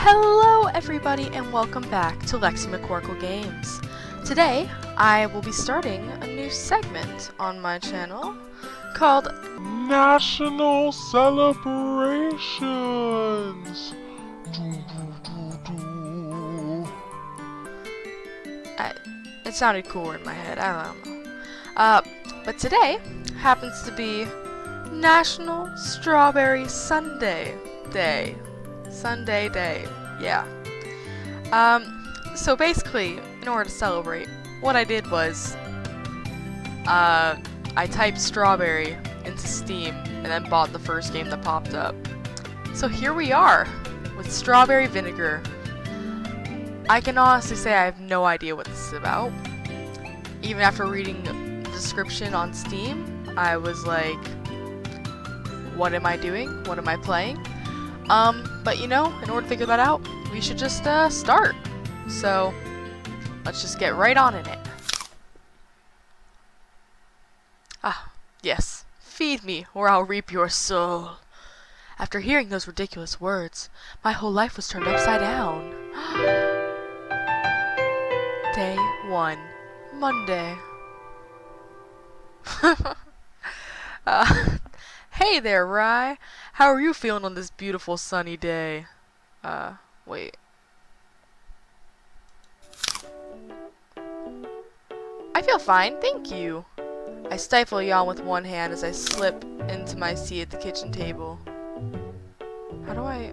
Hello everybody and welcome back to Lexi McCorkle Games. Today I will be starting a new segment on my channel called National Celebrations. It sounded cooler in my head, I don't know. But today happens to be National Strawberry Sundae Day. Sunday Day, yeah. So basically, in order to celebrate, what I did was, I typed strawberry into Steam and then bought the first game that popped up. So here we are, with Strawberry Vinegar. I can honestly say I have no idea what this is about. Even after reading the description on Steam, I was like, what am I doing? What am I playing? But you know, in order to figure that out, we should just, start. So, let's just get right on in it. Ah, yes. Feed me, or I'll reap your soul. After hearing those ridiculous words, my whole life was turned upside down. Day 1. Monday. Hey there, Rie. How are you feeling on this beautiful sunny day? Wait. I feel fine, thank you. I stifle a yawn with one hand as I slip into my seat at the kitchen table. How do I...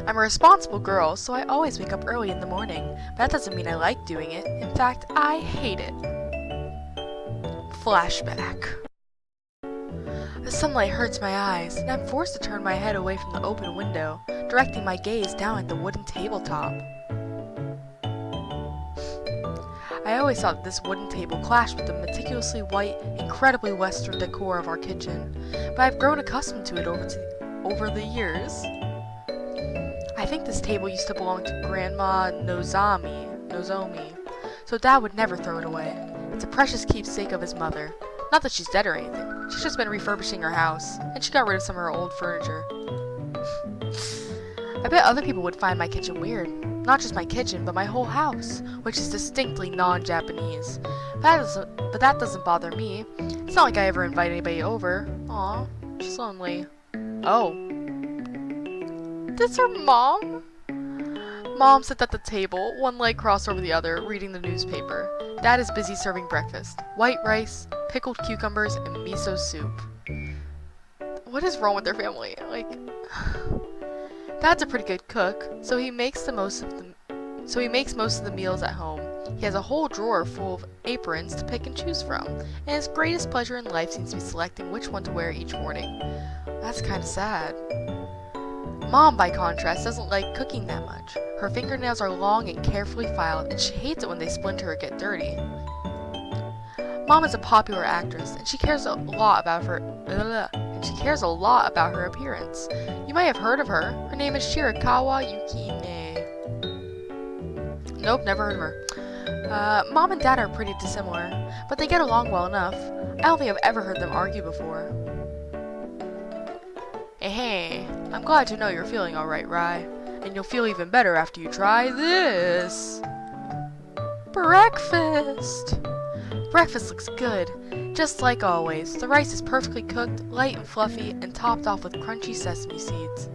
I'm a responsible girl, so I always wake up early in the morning. But that doesn't mean I like doing it. In fact, I hate it. Flashback. The sunlight hurts my eyes, and I'm forced to turn my head away from the open window, directing my gaze down at the wooden tabletop. I always thought that this wooden table clashed with the meticulously white, incredibly Western decor of our kitchen, but I've grown accustomed to it over the years. I think this table used to belong to Grandma Nozomi, so Dad would never throw it away. It's a precious keepsake of his mother. Not that she's dead or anything. She's just been refurbishing her house, and she got rid of some of her old furniture. I bet other people would find my kitchen weird. Not just my kitchen, but my whole house, which is distinctly non-Japanese. But that doesn't bother me. It's not like I ever invite anybody over. Aw, she's lonely. Oh. This her mom? Mom sits at the table, one leg crossed over the other, reading the newspaper. Dad is busy serving breakfast. White rice, pickled cucumbers, and miso soup. What is wrong with their family? Like, Dad's a pretty good cook, so he makes most of the meals at home. He has a whole drawer full of aprons to pick and choose from, and his greatest pleasure in life seems to be selecting which one to wear each morning. That's kind of sad. Mom, by contrast, doesn't like cooking that much. Her fingernails are long and carefully filed, and she hates it when they splinter or get dirty. Mom is a popular actress, and she cares a lot about her appearance. You might have heard of her. Her name is Shirakawa Yukine. Nope, never heard of her. Mom and Dad are pretty dissimilar, but they get along well enough. I don't think I've ever heard them argue before. Hey, I'm glad to know you're feeling alright, Rie. And you'll feel even better after you try this. Breakfast! Breakfast looks good, just like always. The rice is perfectly cooked, light and fluffy, and topped off with crunchy sesame seeds.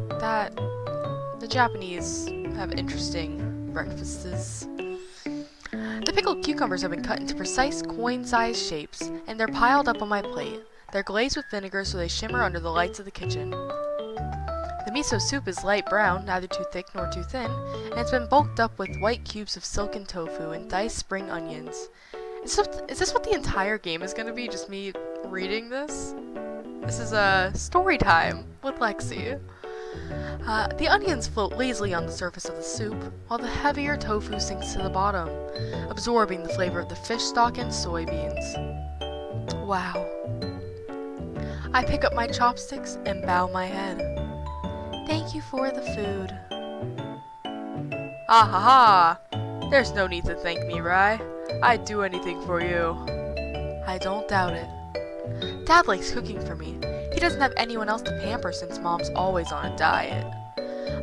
The Japanese have interesting breakfasts. The pickled cucumbers have been cut into precise coin-sized shapes, and they're piled up on my plate. They're glazed with vinegar so they shimmer under the lights of the kitchen. The miso soup is light brown, neither too thick nor too thin, and it's been bulked up with white cubes of silken tofu and diced spring onions. Is this what the entire game is going to be? Just me reading this? This is a story time with Lexi. The onions float lazily on the surface of the soup, while the heavier tofu sinks to the bottom, absorbing the flavor of the fish stock and soybeans. Wow. I pick up my chopsticks and bow my head. Thank you for the food. Ah ha ha! There's no need to thank me, Rie. I'd do anything for you. I don't doubt it. Dad likes cooking for me. He doesn't have anyone else to pamper since Mom's always on a diet.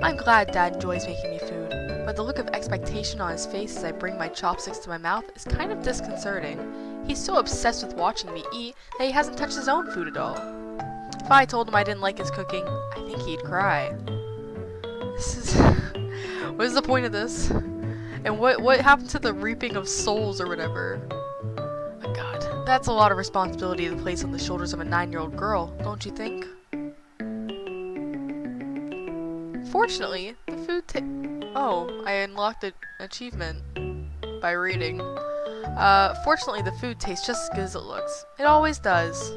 I'm glad Dad enjoys making me food, but the look of expectation on his face as I bring my chopsticks to my mouth is kind of disconcerting. He's so obsessed with watching me eat that he hasn't touched his own food at all. If I told him I didn't like his cooking, I think he'd cry. This is... What is the point of this? And what happened to the reaping of souls or whatever? Oh God, that's a lot of responsibility to place on the shoulders of a 9-year-old girl, don't you think? Fortunately, the food Oh, I unlocked an achievement by reading. Fortunately, the food tastes just as good as it looks. It always does.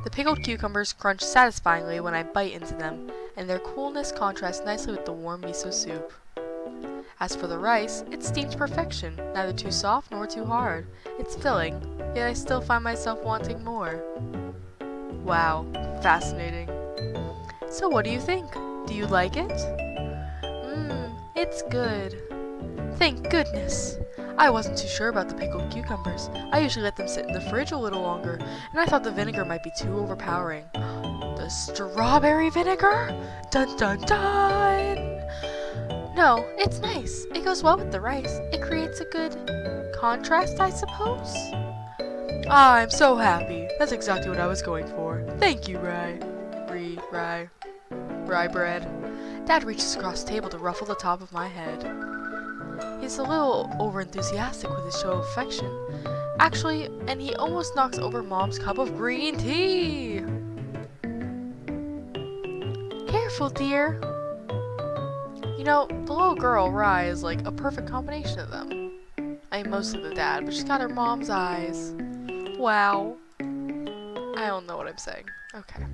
The pickled cucumbers crunch satisfyingly when I bite into them, and their coolness contrasts nicely with the warm miso soup. As for the rice, it's steamed to perfection, neither too soft nor too hard. It's filling, yet I still find myself wanting more. Wow, fascinating. So what do you think? Do you like it? It's good. Thank goodness. I wasn't too sure about the pickled cucumbers. I usually let them sit in the fridge a little longer, and I thought the vinegar might be too overpowering. The strawberry vinegar? Dun dun dun! No, it's nice. It goes well with the rice. It creates a good contrast, I suppose? Ah, I'm so happy. That's exactly what I was going for. Thank you, Rye. Rye bread. Dad reaches across the table to ruffle the top of my head. He's a little overenthusiastic with his show of affection. Actually, and he almost knocks over Mom's cup of green tea! Careful, dear. You know, the little girl, Rye, is like a perfect combination of them. I mean, mostly the dad, but she's got her mom's eyes. Wow. I don't know what I'm saying. Okay.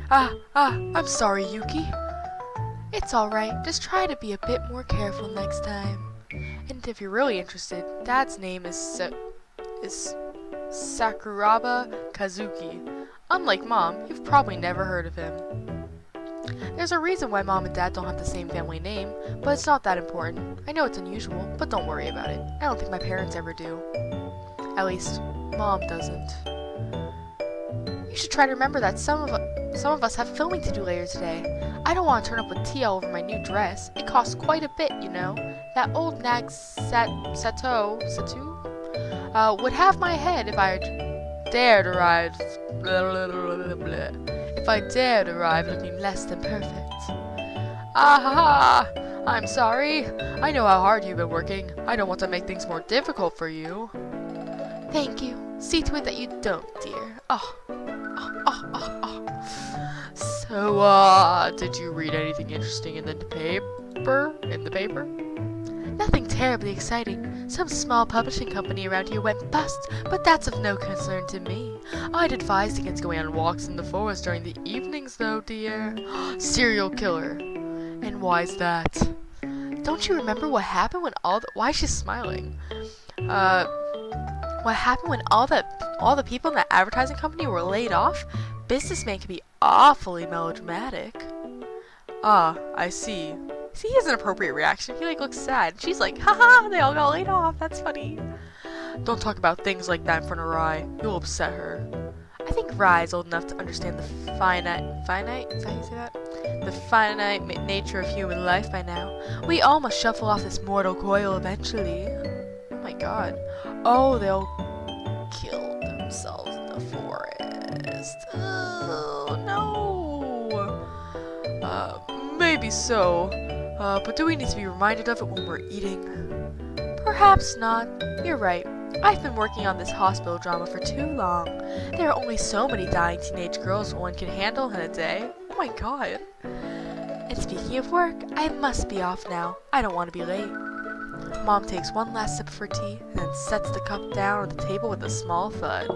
I'm sorry, Yuki. It's alright, just try to be a bit more careful next time. And if you're really interested, Dad's name is Sakuraba Kazuki. Unlike Mom, you've probably never heard of him. There's a reason why Mom and Dad don't have the same family name, but it's not that important. I know it's unusual, but don't worry about it. I don't think my parents ever do. At least, Mom doesn't. You should try to remember that some of us have filming to do later today. I don't want to turn up with tea all over my new dress. It costs quite a bit, you know. That old nag Satu would have my head if I dared arrive. If I dared arrive looking less than perfect. I'm sorry. I know how hard you've been working. I don't want to make things more difficult for you. Thank you. See to it that you don't, dear. So, did you read anything interesting in the paper? Nothing terribly exciting. Some small publishing company around here went bust, but that's of no concern to me. I'd advise against going on walks in the forest during the evenings, though, dear. Serial killer. And why's that? Don't you remember what happened when why is she smiling? What happened when all the people in that advertising company were laid off? Businessman can be awfully melodramatic. Ah, I see. See, he has an appropriate reaction. He looks sad. She's like, haha, they all got laid off. That's funny. Don't talk about things like that in front of Rye. You'll upset her. I think Rye is old enough to understand the finite, is that how you say that? The finite nature of human life by now. We all must shuffle off this mortal coil eventually. Oh my god. Oh, they all killed themselves in the forest. Oh, no. Maybe so. But do we need to be reminded of it when we're eating? Perhaps not. You're right. I've been working on this hospital drama for too long. There are only so many dying teenage girls one can handle in a day. Oh my god. And speaking of work, I must be off now. I don't want to be late. Mom takes one last sip of her tea and then sets the cup down on the table with a small thud.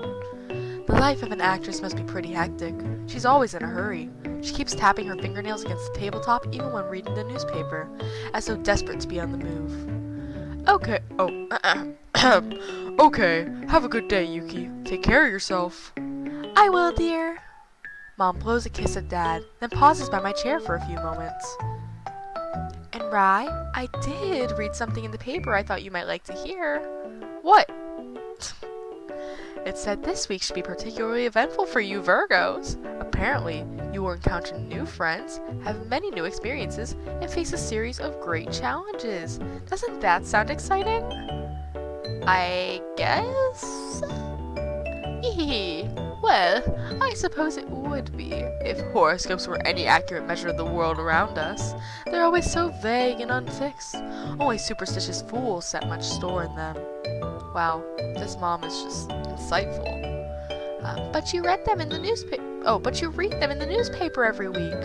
The life of an actress must be pretty hectic. She's always in a hurry. She keeps tapping her fingernails against the tabletop even when reading the newspaper, as though desperate to be on the move. Okay, okay, have a good day, Yuki. Take care of yourself. I will, dear. Mom blows a kiss at Dad, then pauses by my chair for a few moments. And Rye, I did read something in the paper I thought you might like to hear. What? It said this week should be particularly eventful for you Virgos. Apparently, you will encounter new friends, have many new experiences, and face a series of great challenges. Doesn't that sound exciting? I guess? Well, I suppose it would be, if horoscopes were any accurate measure of the world around us. They're always so vague and unfixed. Only superstitious fools set much store in them. Wow, this mom is just insightful. But you read them in the newspaper. Oh, but you read them in the newspaper every week.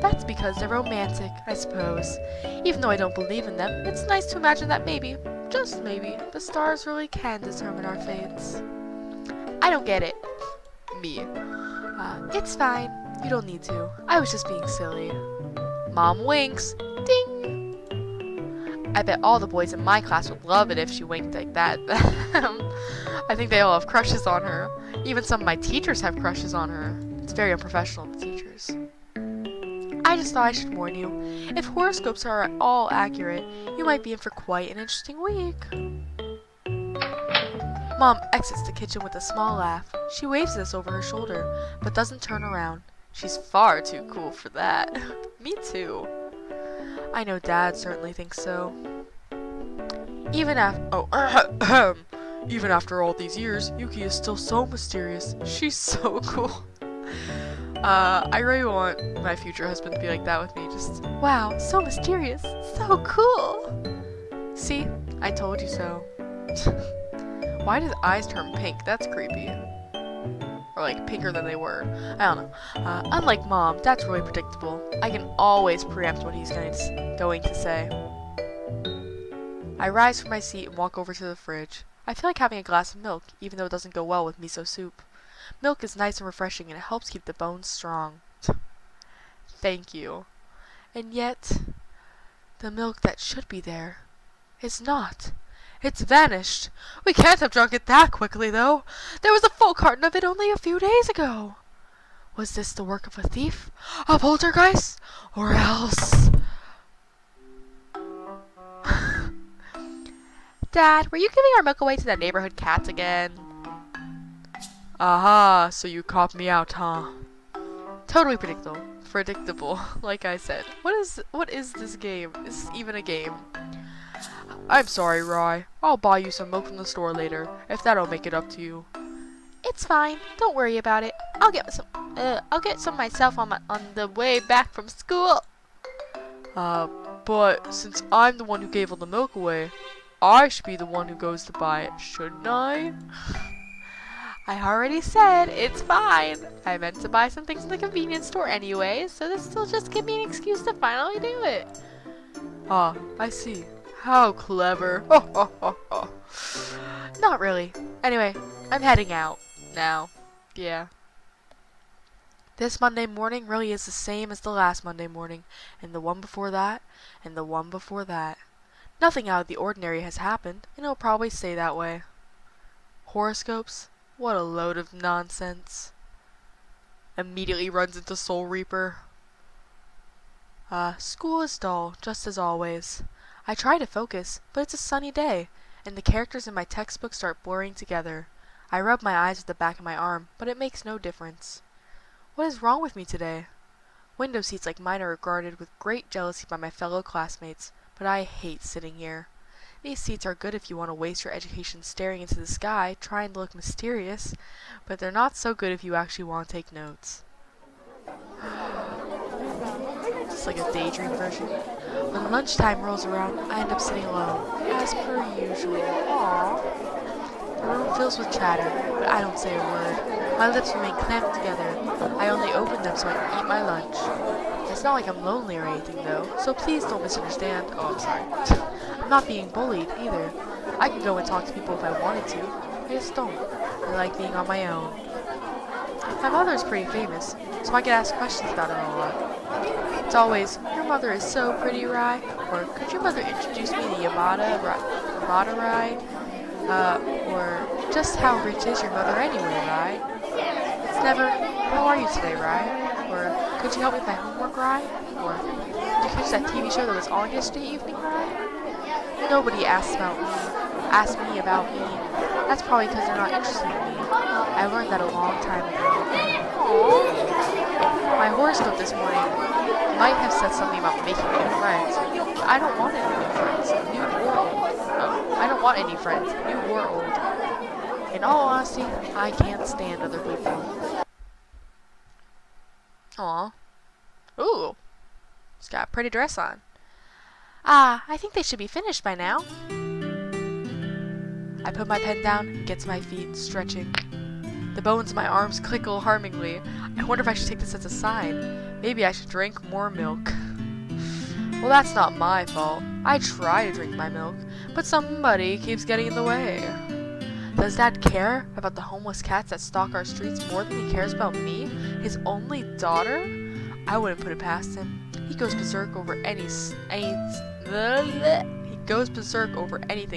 That's because they're romantic, I suppose. Even though I don't believe in them, it's nice to imagine that maybe, just maybe, the stars really can determine our fates. I don't get it. Me. It's fine. You don't need to. I was just being silly. Mom winks. Ding! I bet all the boys in my class would love it if she winked like that. I think they all have crushes on her. Even some of my teachers have crushes on her. It's very unprofessional of the teachers. I just thought I should warn you. If horoscopes are at all accurate, you might be in for quite an interesting week. Mom exits the kitchen with a small laugh. She waves at us over her shoulder, but doesn't turn around. She's far too cool for that. Me too. I know Dad certainly thinks so. Even after all these years, Yuki is still so mysterious. She's so cool. I really want my future husband to be like that with me. Just, wow, so mysterious, so cool. See, I told you so. Why did eyes turn pink? That's creepy. Or like pinker than they were. I don't know. Unlike Mom, that's really predictable. I can always preempt what he's going to say. I rise from my seat and walk over to the fridge. I feel like having a glass of milk, even though it doesn't go well with miso soup. Milk is nice and refreshing and it helps keep the bones strong. Thank you. And yet, the milk that should be there is not. It's vanished. We can't have drunk it that quickly, though. There was a full carton of it only a few days ago. Was this the work of a thief, a poltergeist, or else? Dad, were you giving our milk away to the neighborhood cats again? Aha, so you caught me out, huh? Totally predictable, like I said. What is this game? Is this even a game? I'm sorry, Rie. I'll buy you some milk from the store later, if that'll make it up to you. It's fine. Don't worry about it. I'll get some myself on the way back from school. But since I'm the one who gave all the milk away, I should be the one who goes to buy it, shouldn't I? I already said it's fine. I meant to buy some things in the convenience store anyway, so this will just give me an excuse to finally do it. Ah, I see. How clever. Not really. Anyway, I'm heading out now. Yeah. This Monday morning really is the same as the last Monday morning, and the one before that, and the one before that. Nothing out of the ordinary has happened, and it'll probably stay that way. Horoscopes? What a load of nonsense. Immediately runs into Soul Reaper. School is dull, just as always. I try to focus, but it's a sunny day, and the characters in my textbook start blurring together. I rub my eyes with the back of my arm, but it makes no difference. What is wrong with me today? Window seats like mine are regarded with great jealousy by my fellow classmates, but I hate sitting here. These seats are good if you want to waste your education staring into the sky, trying to look mysterious, but they're not so good if you actually want to take notes. Just like a daydream version. When lunchtime rolls around, I end up sitting alone, as per usual. Aww. The room fills with chatter, but I don't say a word. My lips remain clamped together. I only open them so I can eat my lunch. It's not like I'm lonely or anything, though, so please don't misunderstand. Oh, I'm sorry. I'm not being bullied, either. I could go and talk to people if I wanted to. I just don't. I like being on my own. My mother is pretty famous, so I get asked questions about her a lot. It's always, your mother is so pretty, Rie, or could your mother introduce me to Yamada Rie, or just how rich is your mother anyway, Rie? It's never, how are you today, Rie? Or could you help me with my homework, Rie? Or did you catch that TV show that was on yesterday evening, Rie? Nobody asks about me. ask me about me, that's probably because they're not interested in me. I learned that a long time ago. Aww. My horoscope this morning might have said something about making new friends. But I don't want any new friends, new or old. I don't want any friends, new or old. In all honesty, I can't stand other people. Aw. Ooh. She's got a pretty dress on. I think they should be finished by now. I put my pen down and get to my feet, stretching. The bones in my arms click alarmingly. I wonder if I should take this as a sign. Maybe I should drink more milk. Well, that's not my fault. I try to drink my milk, but somebody keeps getting in the way. Does Dad care about the homeless cats that stalk our streets more than he cares about me, his only daughter? I wouldn't put it past him. He goes berserk over anything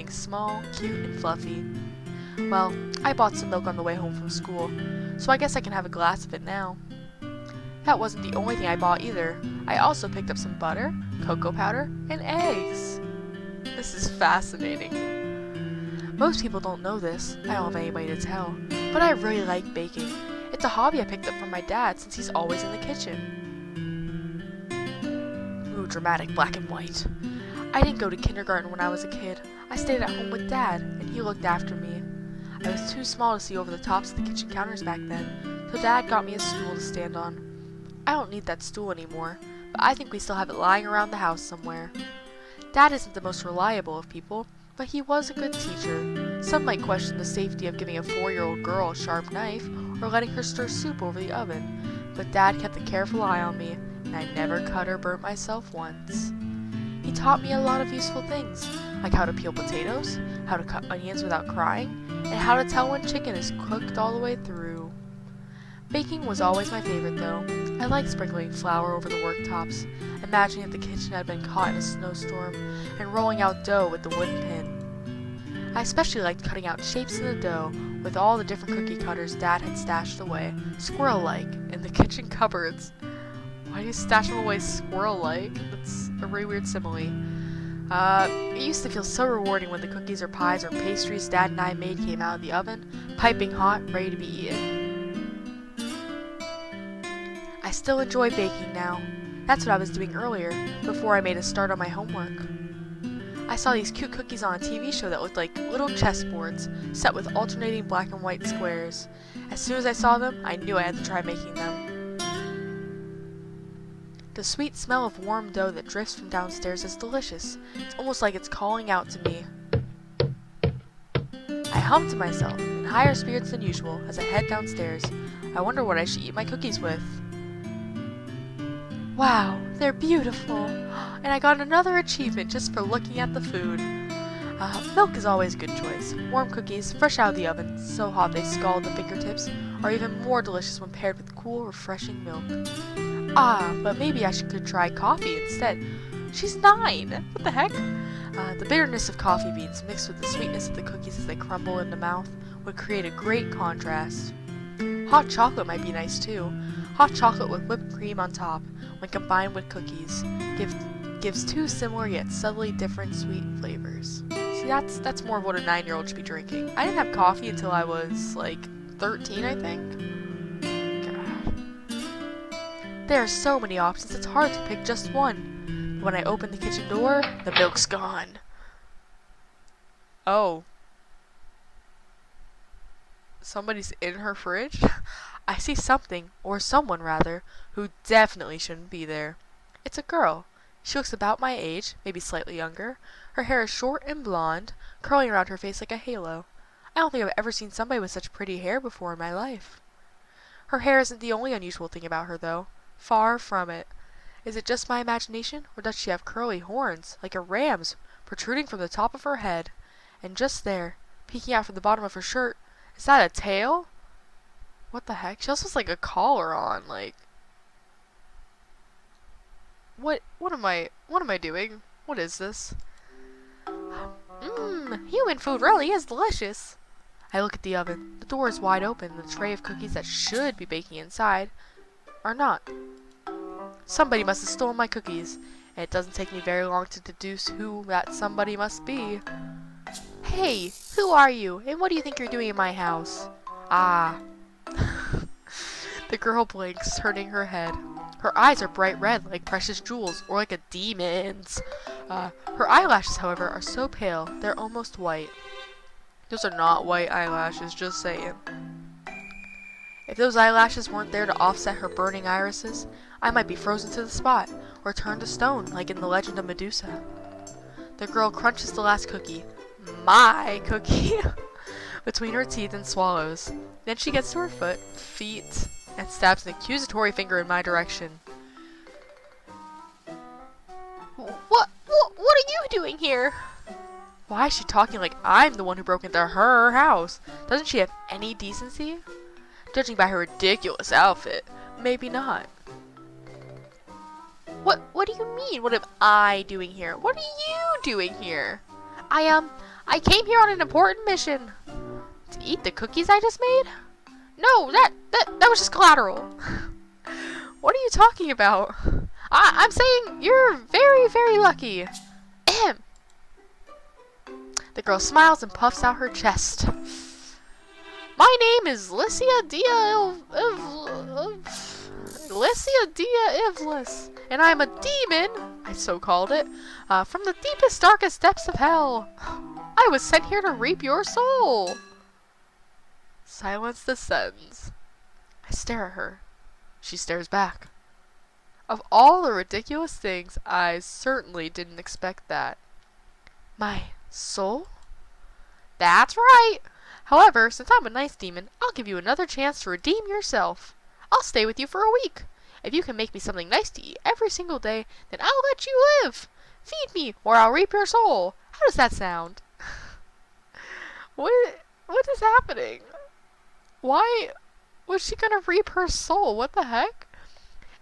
small, cute, and fluffy. Well, I bought some milk on the way home from school, so I guess I can have a glass of it now. That wasn't the only thing I bought either. I also picked up some butter, cocoa powder, and eggs. This is fascinating. Most people don't know this. I don't have anybody to tell. But I really like baking. It's a hobby I picked up from my dad since he's always in the kitchen. Ooh, dramatic black and white. I didn't go to kindergarten when I was a kid. I stayed at home with Dad, and he looked after me. I was too small to see over the tops of the kitchen counters back then, so Dad got me a stool to stand on. I don't need that stool anymore, but I think we still have it lying around the house somewhere. Dad isn't the most reliable of people, but he was a good teacher. Some might question the safety of giving a 4-year-old girl a sharp knife or letting her stir soup over the oven, but Dad kept a careful eye on me, and I never cut or burnt myself once. He taught me a lot of useful things, like how to peel potatoes, how to cut onions without crying, and how to tell when chicken is cooked all the way through. Baking was always my favorite though. I liked sprinkling flour over the worktops, imagining that the kitchen had been caught in a snowstorm, and rolling out dough with the wooden pin. I especially liked cutting out shapes in the dough with all the different cookie cutters Dad had stashed away, squirrel-like, in the kitchen cupboards. Why do you stash them away squirrel-like? That's a really weird simile. It used to feel so rewarding when the cookies or pies or pastries Dad and I made came out of the oven, piping hot, ready to be eaten. I still enjoy baking now. That's what I was doing earlier, before I made a start on my homework. I saw these cute cookies on a TV show that looked like little chessboards, set with alternating black and white squares. As soon as I saw them, I knew I had to try making them. The sweet smell of warm dough that drifts from downstairs is delicious. It's almost like it's calling out to me. I hum to myself, in higher spirits than usual, as I head downstairs. I wonder what I should eat my cookies with. Wow, they're beautiful! And I got another achievement just for looking at the food. Milk is always a good choice. Warm cookies, fresh out of the oven, so hot they scald the fingertips, are even more delicious when paired with cool, refreshing milk. But maybe I could try coffee instead. She's 9! What the heck? The bitterness of coffee beans mixed with the sweetness of the cookies as they crumble in the mouth would create a great contrast. Hot chocolate might be nice too. Hot chocolate with whipped cream on top, when combined with cookies, gives two similar yet subtly different sweet flavors. See, that's more of what a 9-year-old should be drinking. I didn't have coffee until I was, 13, I think. There are so many options, it's hard to pick just one. When I open the kitchen door, the milk's gone. Oh. Somebody's in her fridge? I see something, or someone rather, who definitely shouldn't be there. It's a girl. She looks about my age, maybe slightly younger. Her hair is short and blonde, curling around her face like a halo. I don't think I've ever seen somebody with such pretty hair before in my life. Her hair isn't the only unusual thing about her, though. Far from it. Is it just my imagination, or does she have curly horns, like a ram's, protruding from the top of her head? And just there, peeking out from the bottom of her shirt, is that a tail? What the heck? She also has a collar on, What am I doing? What is this? Human food really is delicious. I look at the oven. The door is wide open, and the tray of cookies that should be baking inside are not. Somebody must have stolen my cookies, and it doesn't take me very long to deduce who that somebody must be. Hey, who are you, and what do you think you're doing in my house? Ah. The girl blinks, turning her head. Her eyes are bright red like precious jewels, or like a demon's. Her eyelashes, however, are so pale, they're almost white. Those are not white eyelashes, just saying. If those eyelashes weren't there to offset her burning irises, I might be frozen to the spot, or turned to stone, like in the legend of Medusa. The girl crunches the last cookie. My cookie! Between her teeth and swallows. Then she gets to her feet, and stabs an accusatory finger in my direction. What are you doing here? Why is she talking like I'm the one who broke into her house? Doesn't she have any decency? Judging by her ridiculous outfit, maybe not. What do you mean? What am I doing here? What are you doing here? I came here on an important mission. To eat the cookies I just made? No, that was just collateral. What are you talking about? I'm saying you're very, very lucky. Ahem. The girl smiles and puffs out her chest. My name is Lycia Ivlis, and I'm a demon, I so called it, from the deepest, darkest depths of hell. I was sent here to reap your soul. Silence descends. I stare at her. She stares back. Of all the ridiculous things, I certainly didn't expect that. My soul? That's right! However, since I'm a nice demon, I'll give you another chance to redeem yourself. I'll stay with you for a week. If you can make me something nice to eat every single day, then I'll let you live. Feed me, or I'll reap your soul. How does that sound? What is happening? Why was she gonna reap her soul? What the heck?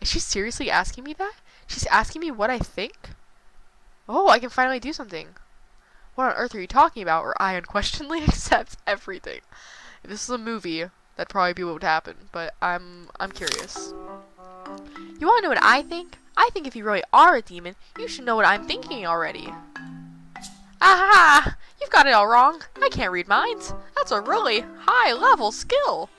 Is she seriously asking me that? She's asking me what I think? Oh, I can finally do something. What on earth are you talking about? Or I unquestionably accept everything. If this is a movie, that'd probably be what would happen, but I'm curious. You wanna know what I think? I think if you really are a demon, you should know what I'm thinking already. Aha! You've got it all wrong. I can't read minds. That's a really high-level skill.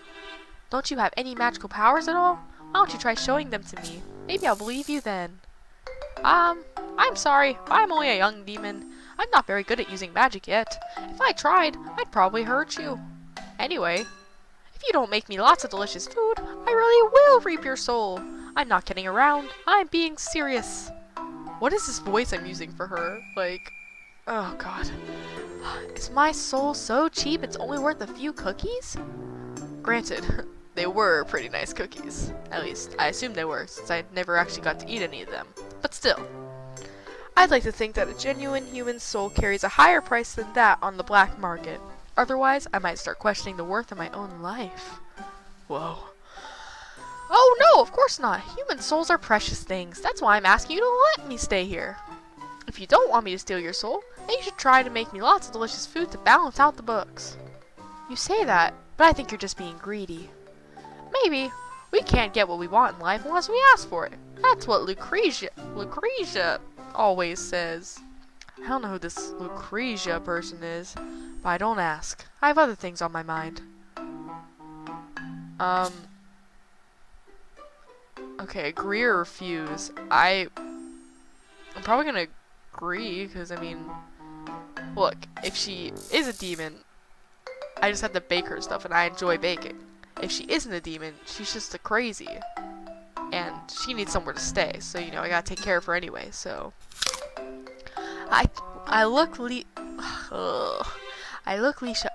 Don't you have any magical powers at all? Why don't you try showing them to me? Maybe I'll believe you then. I'm sorry. I'm only a young demon. I'm not very good at using magic yet. If I tried, I'd probably hurt you. Anyway, if you don't make me lots of delicious food, I really will reap your soul. I'm not kidding around. I'm being serious. What is this voice I'm using for her? Like, oh god. Is my soul so cheap it's only worth a few cookies? Granted, they were pretty nice cookies. At least, I assume they were, since I never actually got to eat any of them. But still, I'd like to think that a genuine human soul carries a higher price than that on the black market. Otherwise, I might start questioning the worth of my own life. Whoa. Oh no, of course not. Human souls are precious things. That's why I'm asking you to let me stay here. If you don't want me to steal your soul, then you should try to make me lots of delicious food to balance out the books. You say that, but I think you're just being greedy. Maybe. We can't get what we want in life unless we ask for it. That's what Lucretia always says. I don't know who this Lucretia person is, but I don't ask. I have other things on my mind. Okay, agree or refuse. I'm probably gonna agree, because, I mean, look, if she is a demon, I just have to bake her stuff, and I enjoy baking. If she isn't a demon, she's just a crazy, and she needs somewhere to stay, so, you know, I gotta take care of her anyway, so. I look Leisha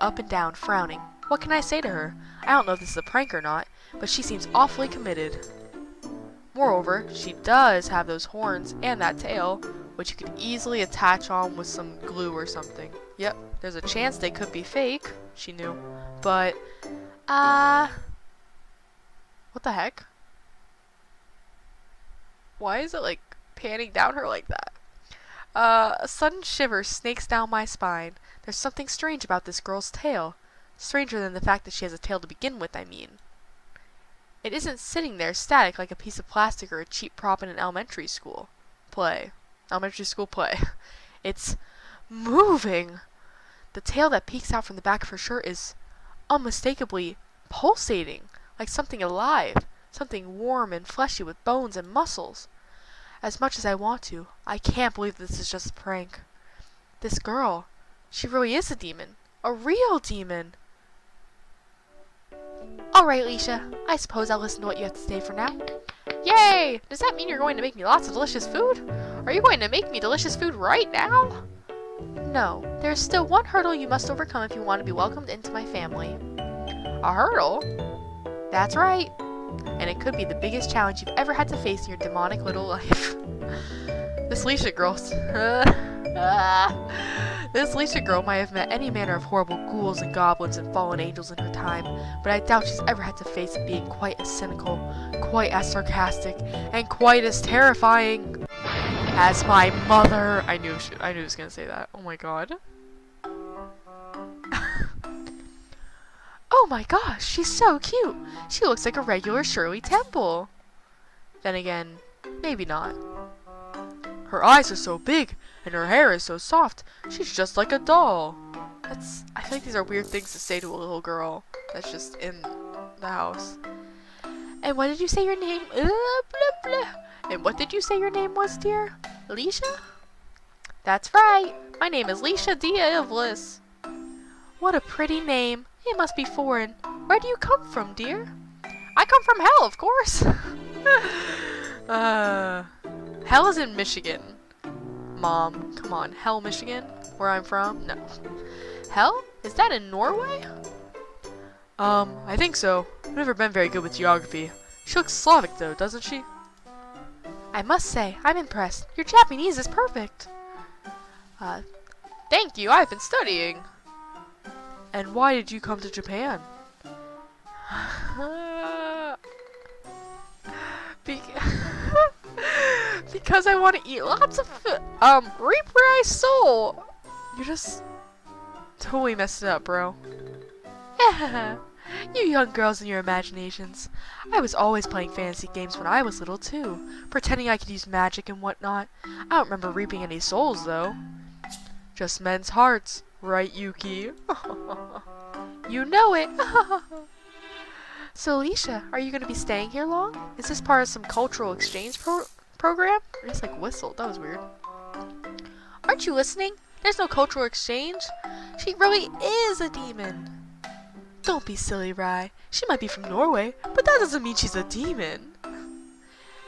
up and down, frowning. What can I say to her? I don't know if this is a prank or not, but she seems awfully committed. Moreover, she does have those horns and that tail, which you could easily attach on with some glue or something. Yep, there's a chance they could be fake, she knew. But, what the heck? Why is it, like, panning down her like that? A sudden shiver snakes down my spine. There's something strange about this girl's tail. Stranger than the fact that she has a tail to begin with, I mean. It isn't sitting there static like a piece of plastic or a cheap prop in an elementary school play. It's moving. The tail that peeks out from the back of her shirt is unmistakably pulsating, like something alive, something warm and fleshy with bones and muscles. As much as I want to, I can't believe this is just a prank. This girl, she really is a demon. A real demon. Alright, Alicia, I suppose I'll listen to what you have to say for now. Yay! Does that mean you're going to make me lots of delicious food? Are you going to make me delicious food right now? No, there's still one hurdle you must overcome if you want to be welcomed into my family. A hurdle? That's right. And it could be the biggest challenge you've ever had to face in your demonic little life. This Alicia girl... This Alicia girl might have met any manner of horrible ghouls and goblins and fallen angels in her time, but I doubt she's ever had to face being quite as cynical, quite as sarcastic, and quite as terrifying as my mother. I knew it was gonna say that. Oh my god. Oh my gosh, she's so cute. She looks like a regular Shirley Temple. Then again, maybe not. Her eyes are so big, and her hair is so soft. She's just like a doll. I feel like these are weird things to say to a little girl that's just in the house. And what did you say your name? Blah, blah. And what did you say your name was, dear? Alicia? That's right. My name is Alicia Diavlis. What a pretty name. It must be foreign. Where do you come from, dear? I come from hell, of course. Hell is in Michigan. Mom, come on. Hell, Michigan? Where I'm from? No. Hell? Is that in Norway? I think so. I've never been very good with geography. She looks Slavic though, doesn't she? I must say, I'm impressed. Your Japanese is perfect. Thank you. I've been studying. And why did you come to Japan? Because I want to eat lots of food. Reaper I soul. You just totally messed it up, bro. You young girls and your imaginations. I was always playing fantasy games when I was little too, pretending I could use magic and whatnot. I don't remember reaping any souls though. Just men's hearts, right, Yuki? You know it. So Alicia, are you going to be staying here long? Is this part of some cultural exchange program? I just like whistled. That was weird. Aren't you listening? There's no cultural exchange. She really is a demon. Don't be silly, Rie. She might be from Norway, but that doesn't mean she's a demon.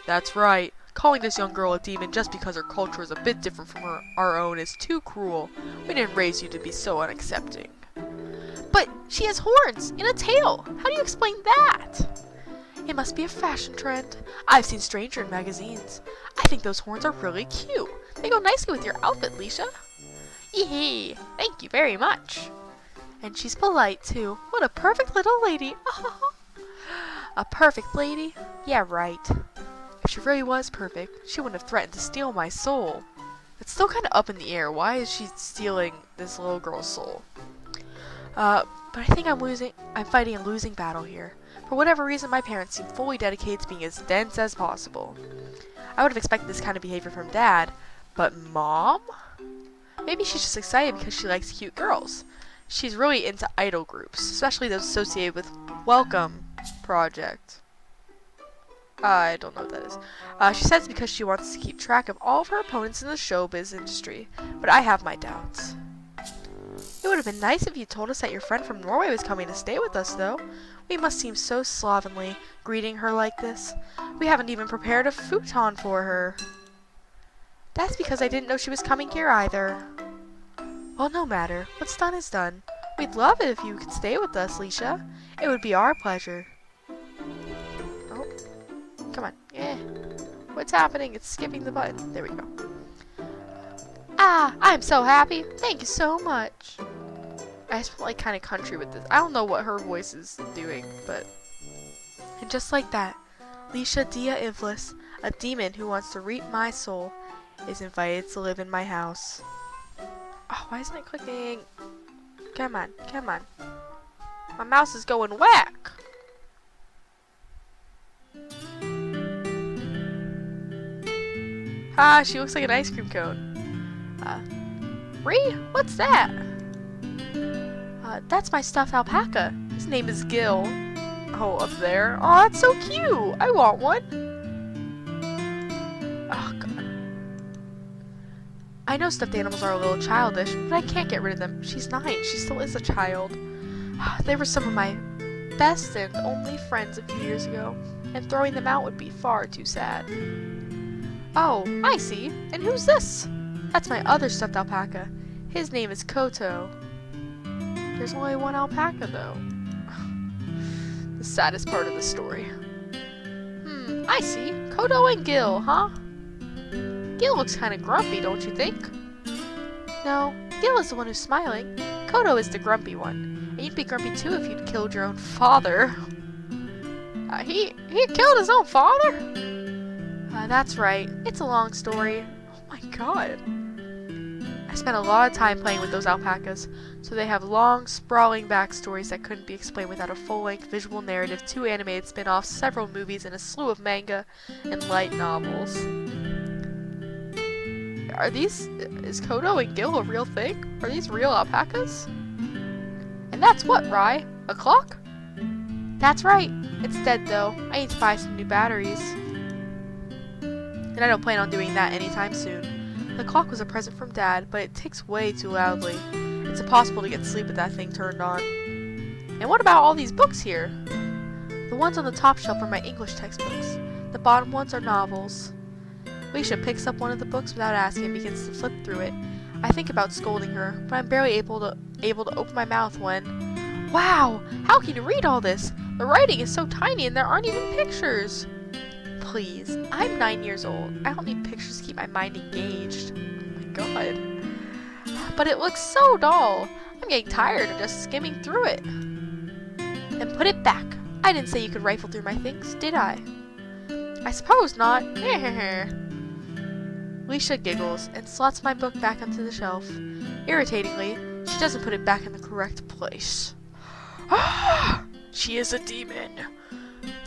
That's right. Calling this young girl a demon just because her culture is a bit different from our own is too cruel. We didn't raise you to be so unaccepting. But she has horns and a tail. How do you explain that? It must be a fashion trend. I've seen Stranger in magazines. I think those horns are really cute. They go nicely with your outfit, Alicia. Yee, thank you very much. And she's polite too. What a perfect little lady. A perfect lady? Yeah, right. If she really was perfect, she wouldn't have threatened to steal my soul. It's still kind of up in the air. Why is she stealing this little girl's soul? But I think I'm fighting a losing battle here. For whatever reason, my parents seem fully dedicated to being as dense as possible. I would have expected this kind of behavior from Dad, but Mom? Maybe she's just excited because she likes cute girls. She's really into idol groups, especially those associated with Welcome Project. I don't know what that is. She says because she wants to keep track of all of her opponents in the showbiz industry, but I have my doubts. It would have been nice if you told us that your friend from Norway was coming to stay with us, though. We must seem so slovenly, greeting her like this. We haven't even prepared a futon for her. That's because I didn't know she was coming here either. Well, no matter. What's done is done. We'd love it if you could stay with us, Alicia. It would be our pleasure. Oh, come on. Yeah. What's happening? It's skipping the button. There we go. Ah, I'm so happy. Thank you so much. I just feel like kind of country with this. I don't know what her voice is doing, but... And just like that, Alicia Dia Ivlis, a demon who wants to reap my soul, is invited to live in my house. Oh, why isn't it clicking? Come on, come on. My mouse is going whack. Ah, she looks like an ice cream cone. Rie, what's that? That's my stuffed alpaca. His name is Gil. Oh, up there? Oh, that's so cute! I want one! Oh, God. I know stuffed animals are a little childish, but I can't get rid of them. She's 9. She still is a child. They were some of my best and only friends a few years ago, and throwing them out would be far too sad. Oh, I see. And who's this? That's my other stuffed alpaca. His name is Koto. There's only one alpaca, though. The saddest part of the story. I see. Koto and Gil, huh? Gil looks kind of grumpy, don't you think? No, Gil is the one who's smiling. Koto is the grumpy one. And you'd be grumpy too if you'd killed your own father. He killed his own father? That's right. It's a long story. Oh my god. I spent a lot of time playing with those alpacas, so they have long, sprawling backstories that couldn't be explained without a full-length visual narrative, 2 animated spin-offs, several movies, and a slew of manga and light novels. Is Koto and Gil a real thing? Are these real alpacas? And that's what, Rie? A clock? That's right. It's dead though. I need to buy some new batteries. And I don't plan on doing that anytime soon. The clock was a present from Dad, but it ticks way too loudly. It's impossible to get sleep with that thing turned on. And what about all these books here? The ones on the top shelf are my English textbooks. The bottom ones are novels. Leisha picks up one of the books without asking and begins to flip through it. I think about scolding her, but I'm barely able to open my mouth when... Wow! How can you read all this? The writing is so tiny and there aren't even pictures! Please, I'm 9 years old. I don't need pictures to keep my mind engaged. Oh my god. But it looks so dull. I'm getting tired of just skimming through it. And put it back. I didn't say you could rifle through my things, did I? I suppose not. Leisha giggles and slots my book back onto the shelf. Irritatingly, she doesn't put it back in the correct place. She is a demon.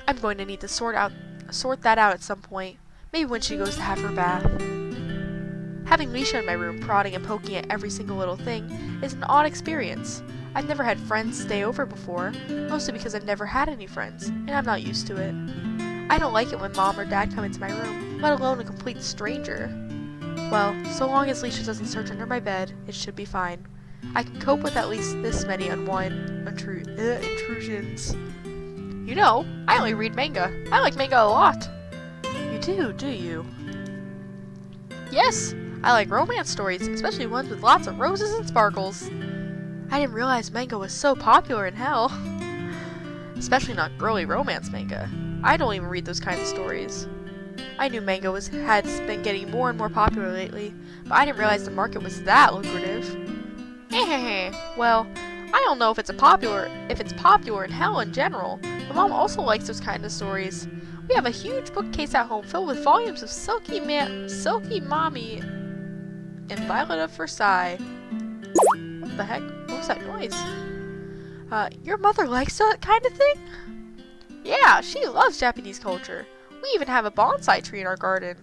I'm going to need to sort that out at some point. Maybe when she goes to have her bath. Having Leisha in my room prodding and poking at every single little thing is an odd experience. I've never had friends stay over before, mostly because I've never had any friends, and I'm not used to it. I don't like it when Mom or Dad come into my room, let alone a complete stranger. Well, so long as Leisha doesn't search under my bed, it should be fine. I can cope with at least this many unwanted intrusions. You know, I only read manga. I like manga a lot. You do you? Yes, I like romance stories, especially ones with lots of roses and sparkles. I didn't realize manga was so popular in hell. Especially not girly romance manga. I don't even read those kinds of stories. I knew manga had been getting more and more popular lately, but I didn't realize the market was that lucrative. Well, I don't know if it's popular in hell in general, but Mom also likes those kind of stories. We have a huge bookcase at home filled with volumes of Silky Mommy and Violet of Versailles. What the heck? What was that noise? Your mother likes that kind of thing? Yeah, she loves Japanese culture. We even have a bonsai tree in our garden.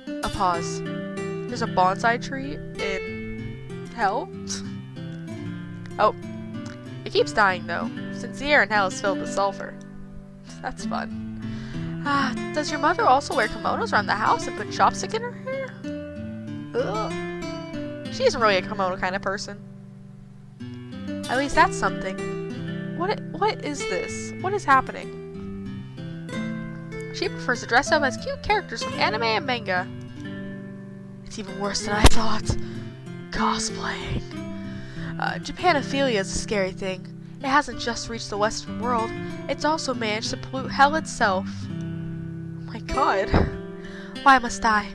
A pause. There's a bonsai tree in hell? Oh. It keeps dying though, since the air in hell is filled with sulfur. That's fun. Does your mother also wear kimonos around the house and put chopstick in her hair? Ugh. She isn't really a kimono kind of person. At least that's something. What is this? What is happening? She prefers to dress up as cute characters from anime and manga. It's even worse than I thought. Cosplaying. Japanophilia is a scary thing. It hasn't just reached the Western world, it's also managed to pollute hell itself. Oh my god. Why must I,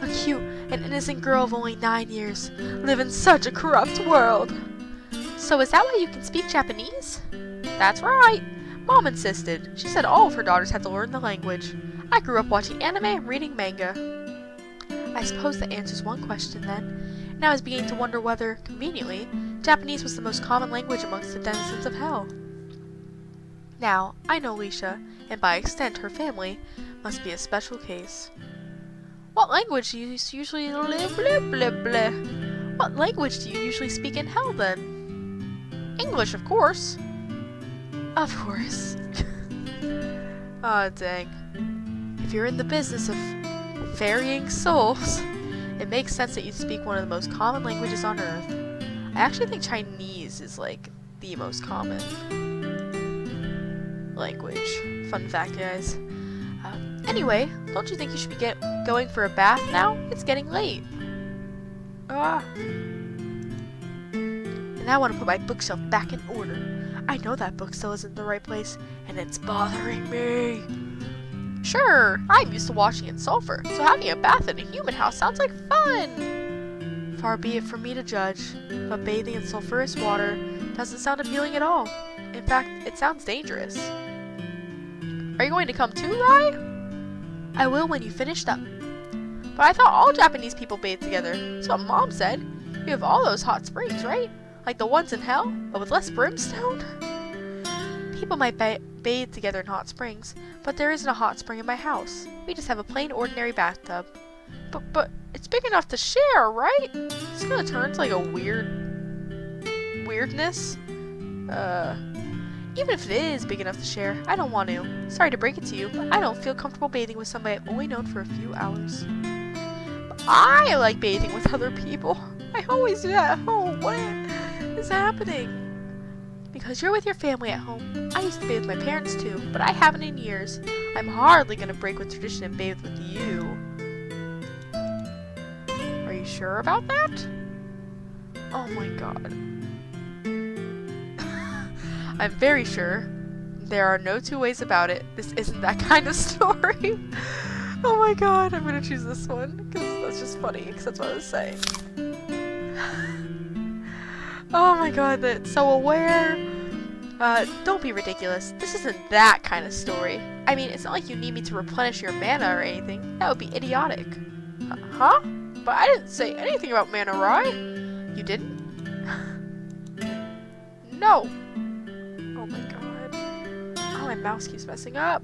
a cute and innocent girl of only 9 years, live in such a corrupt world? So is that why you can speak Japanese? That's right. Mom insisted. She said all of her daughters had to learn the language. I grew up watching anime and reading manga. I suppose that answers one question then, and I was beginning to wonder whether, conveniently, Japanese was the most common language amongst the denizens of hell. Now, I know Leisha, and by extent her family, must be a special case. What language do you usually What language do you usually speak in hell then? English, of course. Of course. Aw, dang. If you're in the business of ferrying souls, it makes sense that you'd speak one of the most common languages on Earth. I actually think Chinese is, like, the most common language. Fun fact, guys. Anyway, don't you think you should be going for a bath now? It's getting late. Ah. And I want to put my bookshelf back in order. I know that book still isn't in the right place, and it's bothering me. Sure, I'm used to washing in sulfur, so having a bath in a human house sounds like fun. Far be it from me to judge, but bathing in sulfurous water doesn't sound appealing at all. In fact, it sounds dangerous. Are you going to come too, Rie? I will when you finished up. But I thought all Japanese people bathe together. That's what Mom said. You have all those hot springs, right? Like the ones in hell, but with less brimstone? People might bathe together in hot springs, but there isn't a hot spring in my house. We just have a plain ordinary bathtub. But it's big enough to share, right? It's gonna turn into like a weirdness. Even if it is big enough to share, I don't want to. Sorry to break it to you, but I don't feel comfortable bathing with somebody I've only known for a few hours. But I like bathing with other people. I always do that at home. What is happening? Because you're with your family at home. I used to bathe with my parents too, but I haven't in years. I'm hardly gonna break with tradition and bathe with you. Are you sure about that? Oh my god. I'm very sure. There are no two ways about it. This isn't that kind of story. Oh my god, I'm gonna choose this one, because that's just funny, because that's what I was saying. Oh my god, that's so aware. Don't be ridiculous. This isn't that kind of story. I mean, it's not like you need me to replenish your mana or anything. That would be idiotic. Huh? But I didn't say anything about mana, Rie. You didn't? No. Oh my god. Oh, my mouse keeps messing up.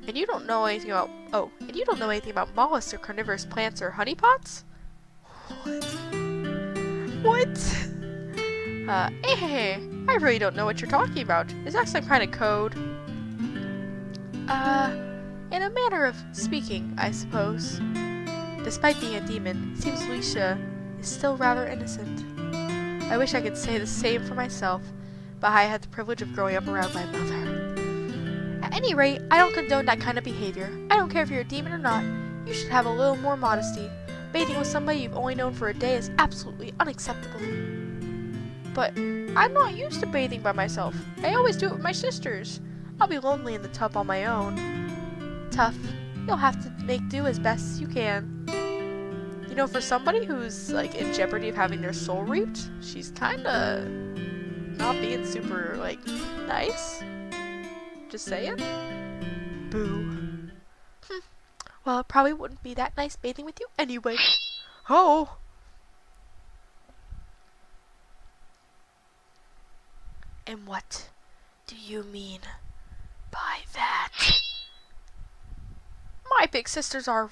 And you don't know anything about... Oh, and you don't know anything about mollusks or carnivorous plants or honeypots? What? I really don't know what you're talking about. Is that some kind of code? In a manner of speaking, I suppose. Despite being a demon, it seems Alicia is still rather innocent. I wish I could say the same for myself, but I had the privilege of growing up around my mother. At any rate, I don't condone that kind of behavior. I don't care if you're a demon or not. You should have a little more modesty. Bathing with somebody you've only known for a day is absolutely unacceptable. But I'm not used to bathing by myself. I always do it with my sisters. I'll be lonely in the tub on my own. Tough. You'll have to make do as best as you can. You know, for somebody who's, like, in jeopardy of having their soul reaped, she's kinda not being super, like, nice. Just saying. Boo. Well, it probably wouldn't be that nice bathing with you anyway. Oh! And what do you mean by that? My big sisters are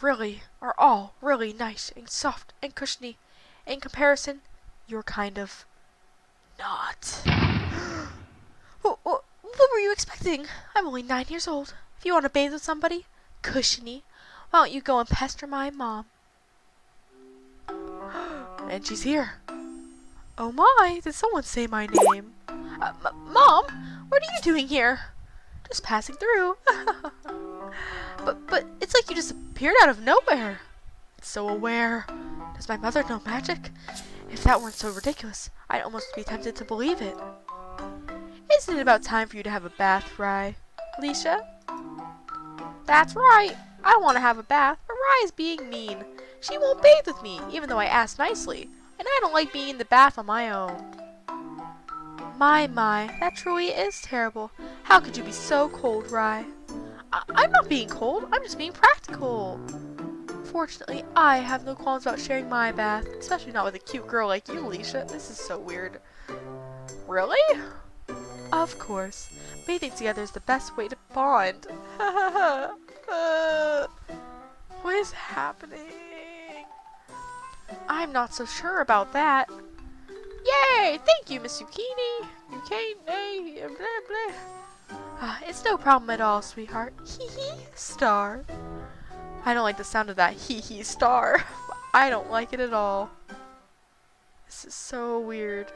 all really nice and soft and cushiony. In comparison, you're kind of not. What were you expecting? I'm only 9 years old. If you want to bathe with somebody cushiony, why don't you go and pester my mom? And she's here. Oh my, did someone say my name? Mom, what are you doing here? Just passing through. But it's like you just appeared out of nowhere. It's so aware. Does my mother know magic? If that weren't so ridiculous, I'd almost be tempted to believe it. Isn't it about time for you to have a bath, Rie? Alicia? That's right. I want to have a bath, but Rie is being mean. She won't bathe with me, even though I asked nicely. And I don't like being in the bath on my own. My, that truly is terrible. How could you be so cold, Rie? I'm not being cold. I'm just being practical. Fortunately, I have no qualms about sharing my bath, especially not with a cute girl like you, Alicia. This is so weird. Really? Of course. Bathing together is the best way to bond. What is happening? I'm not so sure about that. Yay! Thank you, Miss Zucchini. You can't, blah, blah. It's no problem at all, sweetheart. Hee hee, star. I don't like the sound of that hee hee star. I don't like it at all. This is so weird.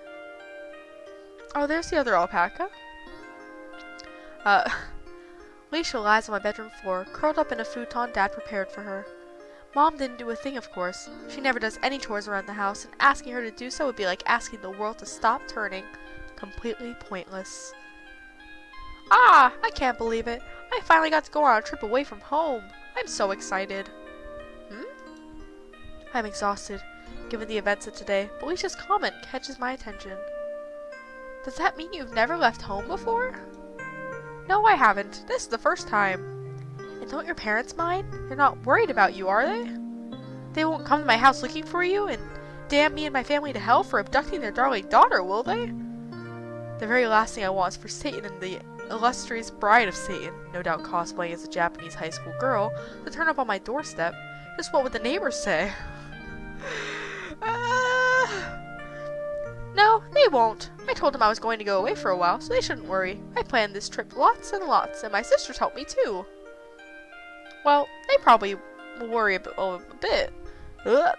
Oh, there's the other alpaca. Alicia lies on my bedroom floor, curled up in a futon Dad prepared for her. Mom didn't do a thing, of course. She never does any chores around the house, and asking her to do so would be like asking the world to stop turning. Completely pointless. Ah, I can't believe it. I finally got to go on a trip away from home. I'm so excited. I'm exhausted, given the events of today, but Alicia's comment catches my attention. Does that mean you've never left home before? No, I haven't. This is the first time. And don't your parents mind? They're not worried about you, are they? They won't come to my house looking for you and damn me and my family to hell for abducting their darling daughter, will they? The very last thing I want is for Satan and the illustrious bride of Satan, no doubt cosplaying as a Japanese high school girl, to turn up on my doorstep. Just what would the neighbors say? No, they won't. I told them I was going to go away for a while, so they shouldn't worry. I planned this trip lots and lots, and my sisters helped me too. Well, they probably will worry a bit. Ugh.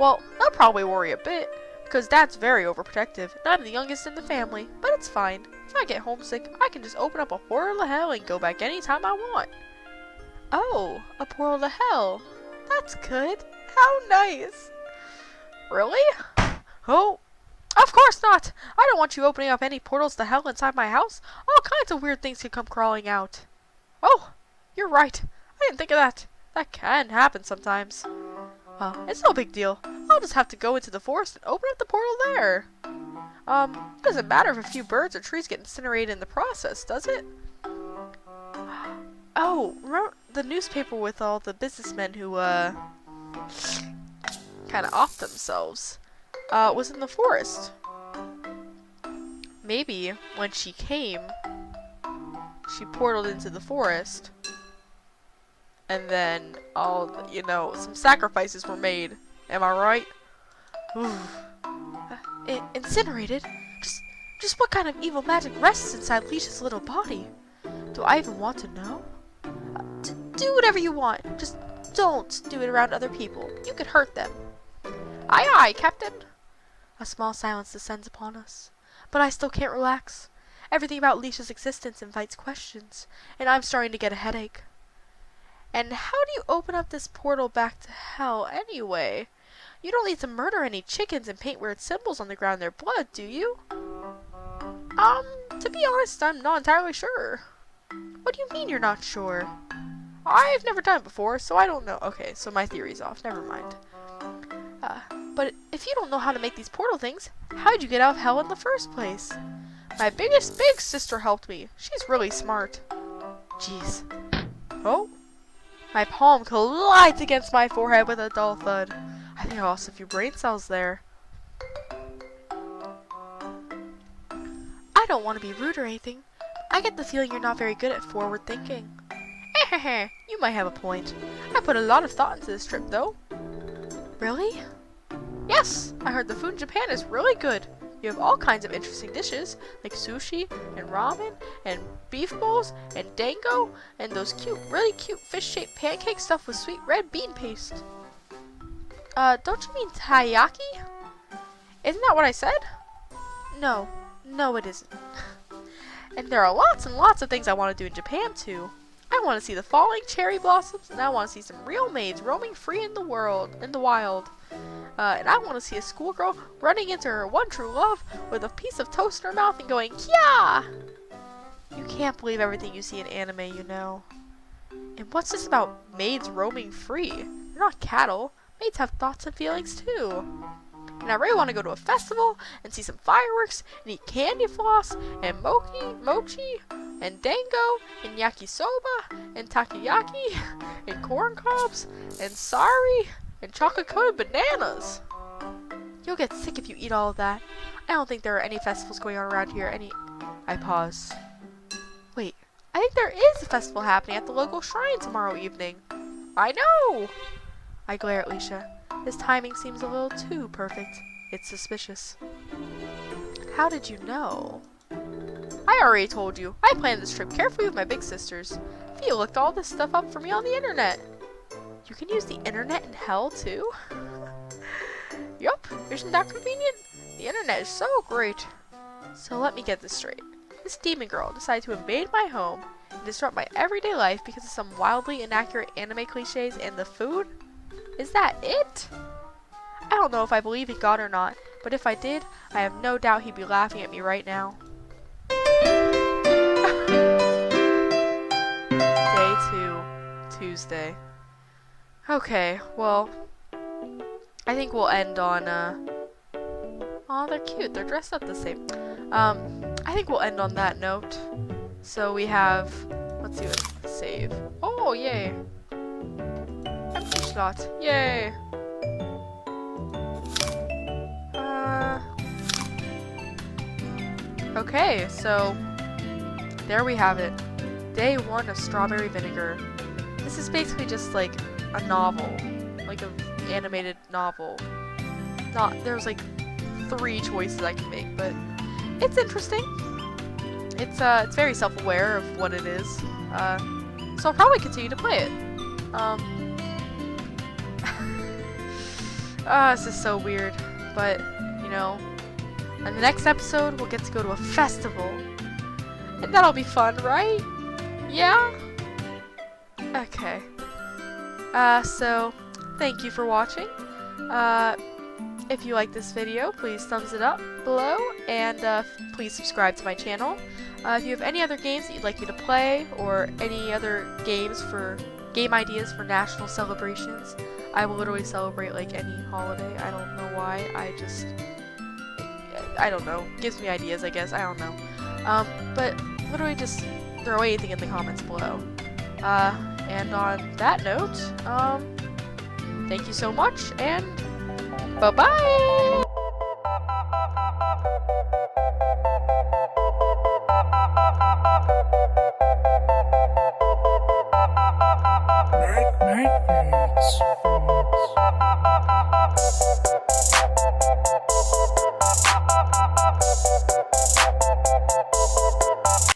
Well, they'll probably worry a bit, because Dad's very overprotective, and I'm the youngest in the family, but it's fine. If I get homesick, I can just open up a portal to hell and go back anytime I want. Oh, a portal to hell. That's good. How nice. Really? Oh, of course not. I don't want you opening up any portals to hell inside my house. All kinds of weird things could come crawling out. Oh, you're right. I didn't think of that. That can happen sometimes. Well, it's no big deal. I'll just have to go into the forest and open up the portal there. It doesn't matter if a few birds or trees get incinerated in the process, does it? Oh, remember the newspaper with all the businessmen who, kind of offed themselves, was in the forest. Maybe when she came, she portaled into the forest, and then some sacrifices were made. Am I right? Incinerated? Just what kind of evil magic rests inside Leisha's little body? Do I even want to know? Do whatever you want. Just don't do it around other people. You could hurt them. Aye, aye, Captain. A small silence descends upon us, but I still can't relax. Everything about Leisha's existence invites questions, and I'm starting to get a headache. And how do you open up this portal back to hell anyway? You don't need to murder any chickens and paint weird symbols on the ground in their blood, do you? To be honest, I'm not entirely sure. What do you mean you're not sure? I've never done it before, so I don't know. Okay, so my theory's off. Never mind. But if you don't know how to make these portal things, how'd you get out of hell in the first place? My big sister helped me. She's really smart. Jeez. Oh? My palm collides against my forehead with a dull thud. I think I lost a few brain cells there. I don't want to be rude or anything. I get the feeling you're not very good at forward thinking. You might have a point. I put a lot of thought into this trip, though. Really? Yes, I heard the food in Japan is really good. You have all kinds of interesting dishes, like sushi, and ramen, and beef bowls, and dango, and those really cute fish-shaped pancakes stuffed with sweet red bean paste. Don't you mean taiyaki? Isn't that what I said? No, it isn't. And there are lots and lots of things I want to do in Japan, too. I want to see the falling cherry blossoms, and I want to see some real maids roaming free in the wild. And I want to see a schoolgirl running into her one true love with a piece of toast in her mouth and going, Kya! You can't believe everything you see in anime, you know. And what's this about maids roaming free? They're not cattle. Maids have thoughts and feelings, too. And I really want to go to a festival and see some fireworks and eat candy floss and mochi and dango and yakisoba and takoyaki and corn cobs and sari and chocolate-coated bananas. You'll get sick if you eat all of that. I don't think there are any festivals going on around here. I pause. Wait, I think there is a festival happening at the local shrine tomorrow evening. I know! I glare at Leisha. This timing seems a little too perfect. It's suspicious. How did you know? I already told you. I planned this trip carefully with my big sisters. Fia looked all this stuff up for me on the internet. You can use the internet in hell too? Yup, isn't that convenient? The internet is so great. So let me get this straight. This demon girl decided to invade my home and disrupt my everyday life because of some wildly inaccurate anime cliches and the food? Is that it? I don't know if I believe in God or not, but if I did, I have no doubt he'd be laughing at me right now. Day 2, Tuesday. Okay, well, I think we'll end on, aw, they're cute, they're dressed up the same. I think we'll end on that note. So we have, let's see what, save. Oh, yay. Empty slot, yay. Okay, so there we have it. Day 1 of Strawberry Vinegar. This is basically just like a novel, like an animated novel. There's like 3 choices I can make, but it's interesting. It's very self-aware of what it is. So I'll probably continue to play it. This is so weird, but you know, in the next episode we'll get to go to a festival, and that'll be fun, right? Yeah? Okay. So thank you for watching. If you like this video, please thumbs it up below, and please subscribe to my channel. If you have any other games that you'd like me to play, or any other game ideas for national celebrations, I will literally celebrate like any holiday. I don't know why. I don't know. Gives me ideas, I guess. I don't know. But literally just throw anything in the comments below. And on that note, thank you so much, and bye-bye! Nightmares.